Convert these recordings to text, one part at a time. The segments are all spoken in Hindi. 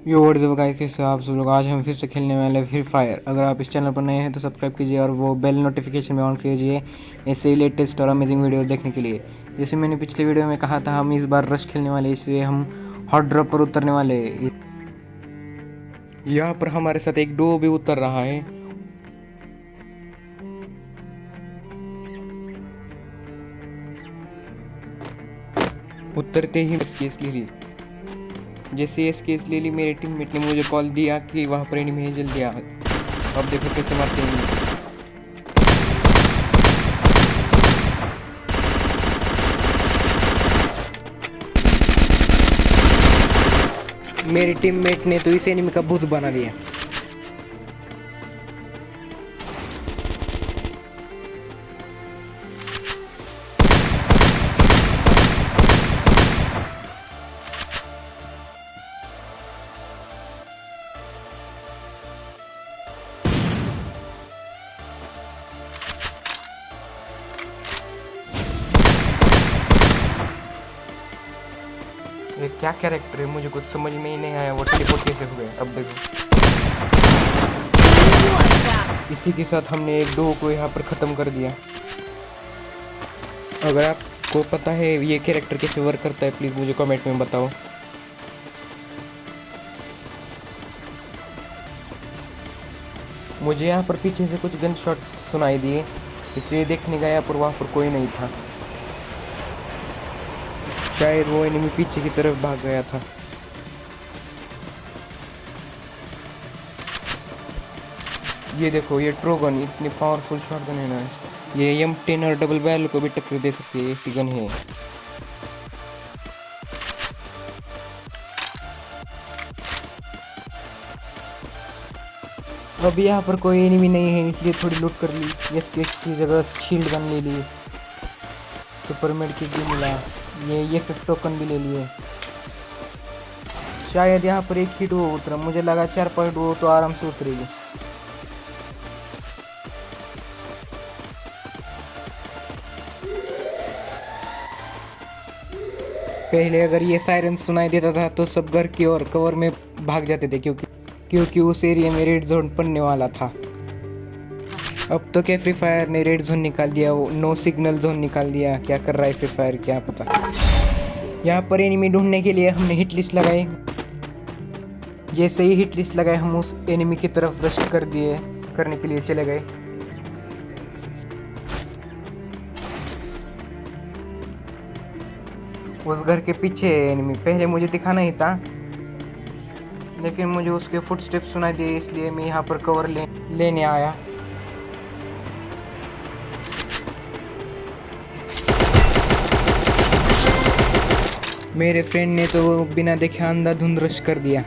यो वर्ड्स गाइस, कैसे आप सब लोग। आज हम फिर से खेलने वाले हैं फ्री फायर। अगर आप इस चैनल पर नए हैं तो सब्सक्राइब कीजिए और वो बेल नोटिफिकेशन में ऑन कीजिए ऐसे ही लेटेस्ट और अमेजिंग वीडियो देखने के लिए। जैसे मैंने पिछले वीडियो में कहा था, हम इस बार रश खेलने वाले हैं, इसलिए हम हॉट ड्रॉप पर उतरने वाले हैं। यहाँ पर हमारे साथ एक डो भी उतर रहा है। उतरते ही केस ले ली। जैसे एस केस ले ली, मेरे टीममेट ने मुझे कॉल दिया कि वहाँ पर एनिमी है, जल्दी आ। अब देखो कैसे मारते हैं। मेरे टीममेट ने तो इस एनिमी का भूत बना दिया। ये क्या कैरेक्टर है, मुझे कुछ समझ में ही नहीं आया। वो टेलीपोर्ट कैसे हो गया। अब देखो, इसी के साथ हमने एक डो को यहाँ पर ख़त्म कर दिया। अगर आपको पता है ये कैरेक्टर कैसे वर्क करता है, प्लीज़ मुझे कमेंट में बताओ। मुझे यहाँ पर पीछे से कुछ गन शॉट सुनाई दिए, इसलिए देखने गया पर वहाँ पर कोई नहीं था। शायद वो एनिमी पीछे की तरफ भाग गया था। ये देखो, ये ट्रोगन इतनी पावरफुल शॉटगन है ना, ये M10 और डबल बैरल को भी टक्कर दे सकती है, ऐसी गन है। अब यहाँ पर कोई एनिमी नहीं है, इसलिए थोड़ी लूट कर ली। इसके की जगह शील्ड गन ले ली, सुपर मेड किट भी मिला, ये 5 टोकन भी ले लिए। शायद यहाँ पर एक ही डो उतरा, मुझे लगा 4 डो तो आराम से उतरेगी। पहले अगर ये सायरन सुनाई देता था तो सब घर की ओर कवर में भाग जाते थे, क्योंकि उस एरिया में रेड जोन पड़ने वाला था। अब तो क्या फ्री फायर ने रेड जोन निकाल दिया, वो नो सिग्नल जोन निकाल दिया। क्या कर रहा है फ्री फायर, क्या पता। यहाँ पर एनिमी ढूंढने के लिए हमने हिट लिस्ट लगाई। जैसे ही हिट लिस्ट लगाए, हम उस एनिमी की तरफ रश करने के लिए चले गए। उस घर के पीछे एनिमी पहले मुझे दिखा नहीं था, लेकिन मुझे उसके फुटस्टेप्स सुनाई दिए, इसलिए मैं यहाँ पर कवर लेने आया। मेरे फ्रेंड ने तो बिना देखे अंधाधुंध रश कर दिया।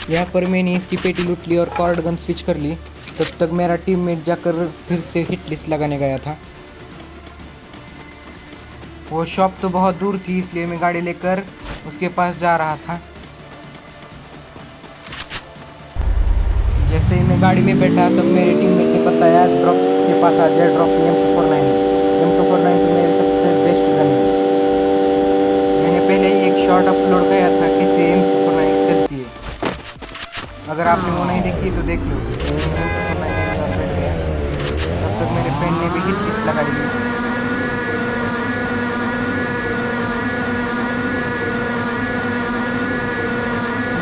यहाँ पर मैंने इसकी पेटी लूट ली और कॉर्ड गन स्विच कर ली। तब तक मेरा टीममेट जाकर फिर से हिट लिस्ट लगाने गया था। वो शॉप तो बहुत दूर थी, इसलिए मैं गाड़ी लेकर उसके पास जा रहा था। जैसे ही मैं गाड़ी में बैठा तब मेरे टीममेट ने बताया ड्रॉप के पास आ जाए। ड्रॉप M249 है। M249 तो मेरी सबसे बेस्ट गन है। मैंने पहले ही एक शॉट अपलोड किया था कैसे M249 चलती है। अगर आपने वो नहीं देखी तो देख लो। तब तक मेरे फ्रेंड ने भी हिट लिस्ट लगा ली।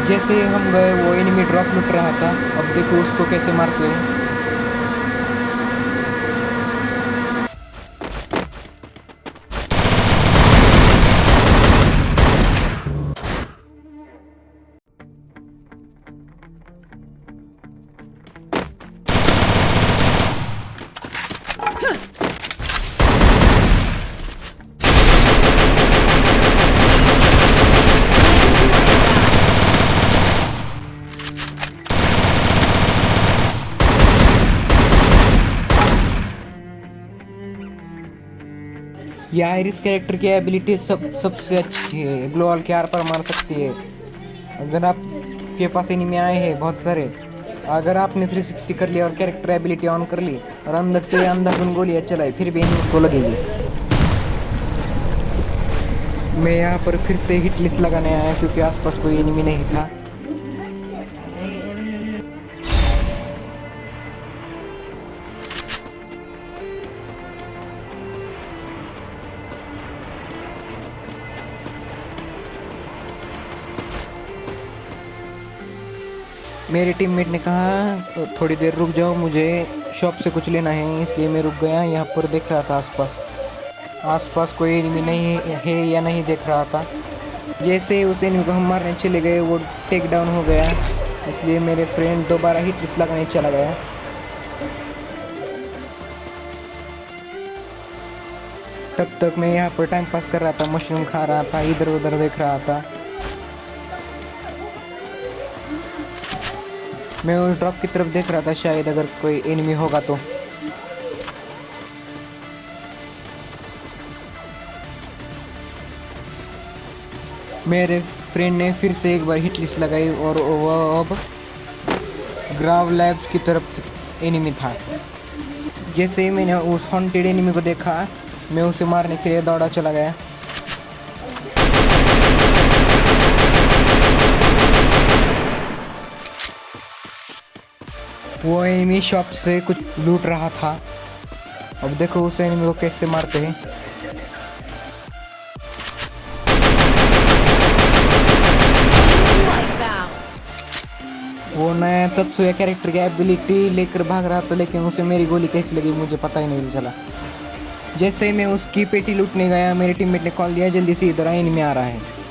जैसे हम गए, वो एनिमी ड्रॉप लूट रहा था। अब देखो उसको कैसे मारते हैं। ये आयरिस कैरेक्टर की एबिलिटी सबसे अच्छी है। ग्लोअल के आर पर मार सकती है। अगर आप आपके पास एनिमी आए हैं बहुत सारे। अगर आपने 360 कर लिया और कैरेक्टर एबिलिटी ऑन कर ली और अंदर से अंधाधुंध गोलियाँ चलाई फिर भी एनिमी को लगेगी। मैं यहाँ पर फिर से हिट लिस्ट लगाने आया क्योंकि आसपास कोई एनिमी नहीं था। मेरे टीममेट ने कहा थोड़ी देर रुक जाओ, मुझे शॉप से कुछ लेना है, इसलिए मैं रुक गया। यहाँ पर देख रहा था आसपास कोई एनिमी नहीं है या नहीं देख रहा था। जैसे उस एनिमी को हम मारने चले गए वो टेक डाउन हो गया, इसलिए मेरे फ्रेंड दोबारा हिट लिस्ट लगाने चला गया। तब तक मैं यहाँ पर टाइम पास कर रहा था, मशरूम खा रहा था, इधर उधर देख रहा था। मैं उस ड्रॉप की तरफ देख रहा था, शायद अगर कोई एनिमी होगा तो। मेरे फ्रेंड ने फिर से एक बार हिट लिस्ट लगाई और वो अब ग्राव लैब्स की तरफ एनिमी था। जैसे ही मैंने उस हॉन्टेड एनिमी को देखा मैं उसे मारने के लिए दौड़ा चला गया। वो एनिमी शॉप से कुछ लूट रहा था। अब देखो उस एनिमी को कैसे मारते हैं। वो नया तत्सुया कैरेक्टर की एबिलिटी लेकर भाग रहा था, लेकिन उसे मेरी गोली कैसी लगी मुझे पता ही नहीं चला। जैसे ही मैं उसकी पेटी लूटने गया मेरे टीममेट ने कॉल दिया जल्दी से इधर एनिमी आ रहा है।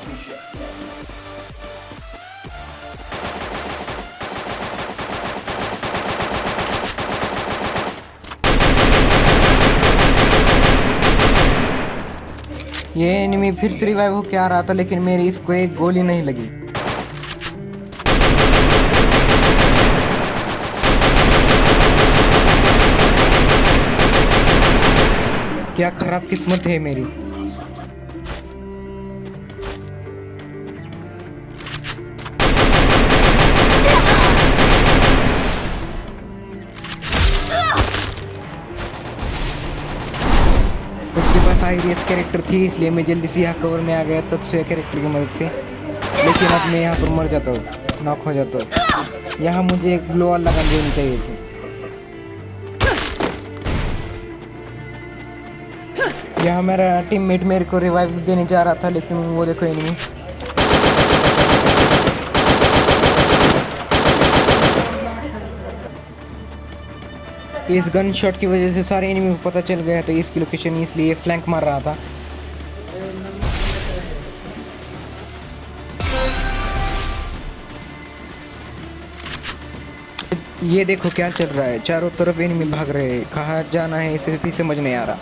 ये एनिमी फिर से रिवाइव होके आ रहा था, लेकिन मेरी इसको एक गोली नहीं लगी। क्या खराब किस्मत है मेरी। उसके पास आईरियस कैरेक्टर थी, इसलिए मैं जल्दी से यहाँ कवर में आ गया तत्सुया कैरेक्टर की मदद से। लेकिन अब मैं यहाँ पर मर जाता हूँ, नॉक हो जाता हूँ। यहाँ मुझे एक ग्लो वॉल लगा देनी चाहिए थी। यहाँ मेरा टीममेट मेरे को रिवाइव देने जा रहा था, लेकिन वो देखो एनिमी। इस गन शॉट की वजह से सारे एनिमी को पता चल गया था इसकी लोकेशन, इसलिए फ्लैंक मार रहा था। ये देखो क्या चल रहा है, चारों तरफ एनिमी भाग रहे हैं। कहाँ जाना है इसे भी समझ नहीं आ रहा।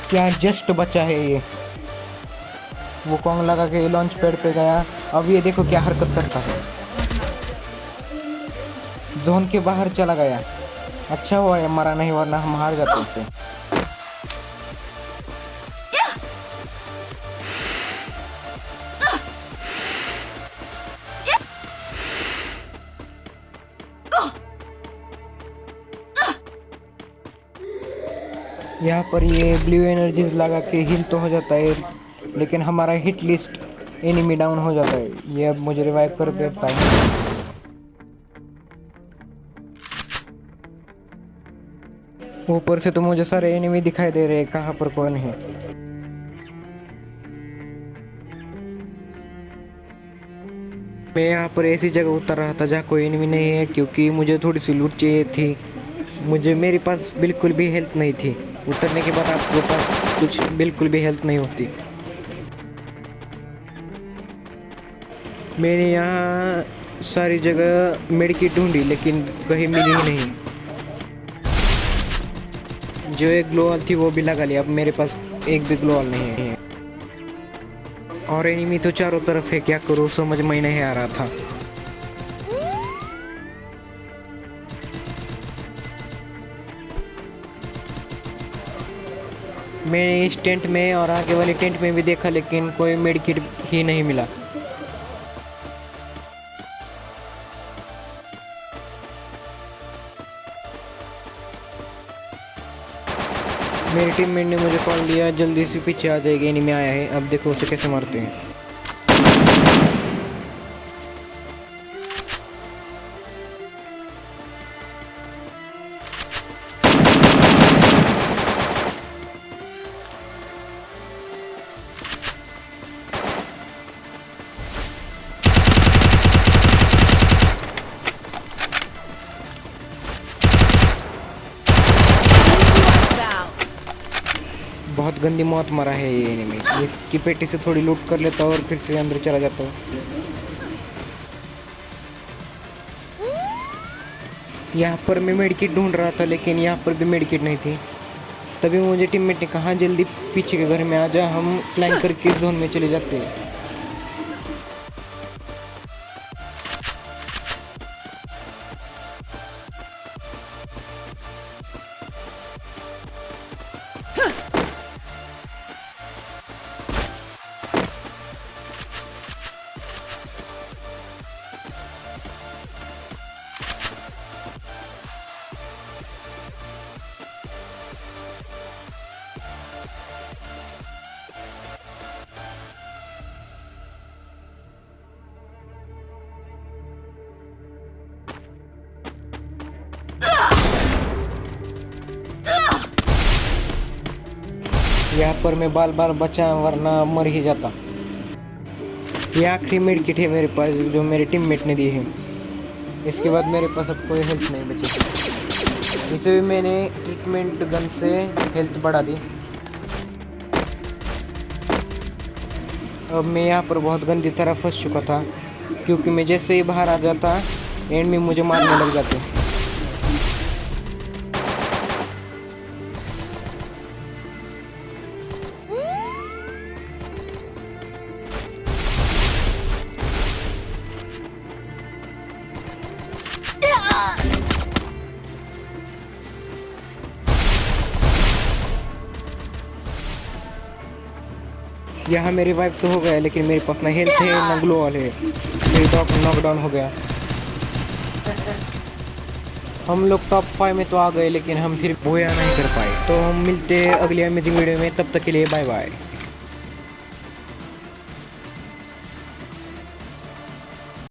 क्या जस्ट बचा है ये। वो कॉन्ग लगा के लॉन्च पैड पे गया। अब ये देखो क्या हरकत करता है, जोन के बाहर चला गया। अच्छा हुआ ये मरा नहीं, वरना हम हार जाते थे। यहाँ पर ये ब्लू एनर्जीज लगा के हिल तो हो जाता है, लेकिन हमारा हिट लिस्ट एनिमी डाउन हो जाता है। ये अब मुझे रिवाइव कर देता है। ऊपर से तो मुझे सारे एनिमी दिखाई दे रहे हैं, कहाँ पर कौन है। मैं यहाँ पर ऐसी जगह उतर रहा था जहाँ कोई एनिमी नहीं है, क्योंकि मुझे थोड़ी सी लूट चाहिए थी। मेरे पास बिल्कुल भी हेल्थ नहीं थी। उतरने के बाद आपके पास कुछ बिल्कुल भी हेल्थ नहीं होती। मैंने यहाँ सारी जगह मेडिकेट ढूंढी, लेकिन कहीं मिली ही नहीं। जो एक ग्लोअल थी वो भी लगा लिया, अब मेरे पास एक भी ग्लोअल नहीं है। और एनिमी तो चारों तरफ है, क्या करूँ समझ में नहीं आ रहा था। मैंने इस टेंट में और आगे वाले टेंट में भी देखा, लेकिन कोई मेड किट ही नहीं मिला। मेरी टीममेट ने मुझे कॉल दिया, जल्दी से पीछे आ जाएगी, एनिमी आया है। अब देखो उसे कैसे मारते हैं। बहुत गंदी मौत मरा है ये एनिमी। इसकी पेटी से थोड़ी लूट कर लेता और फिर से अंदर चला जाता। यहाँ पर मैं मेडिकेट ढूंढ रहा था, लेकिन यहाँ पर भी मेडिकेट नहीं थी। तभी मुझे टीममेट ने कहा जल्दी पीछे के घर में आ जा, हम फ्लैंक करके जोन में चले जाते हैं। यहाँ पर मैं बाल बाल बचा, वरना मर ही जाता। ये आखिरी मेड किट है मेरे पास, जो मेरे टीममेट ने दी है। इसके बाद मेरे पास अब कोई हेल्थ नहीं बची। इसे भी मैंने ट्रीटमेंट गन से हेल्थ बढ़ा दी। अब मैं यहाँ पर बहुत गंदी तरह फंस चुका था, क्योंकि मैं जैसे ही बाहर आ जाता एंड में मुझे मारने लग जाते। यहाँ मेरी वाइफ तो हो गया, लेकिन मेरे पास ना हेल्थ है ना ग्लो वॉल है। मेरी डॉग नॉकडाउन हो गया। हम लोग टॉप 5 में तो आ गए, लेकिन हम फिर बोया नहीं कर पाए। तो हम मिलते हैं अगली अमेजिंग वीडियो में, तब तक के लिए बाय बाय।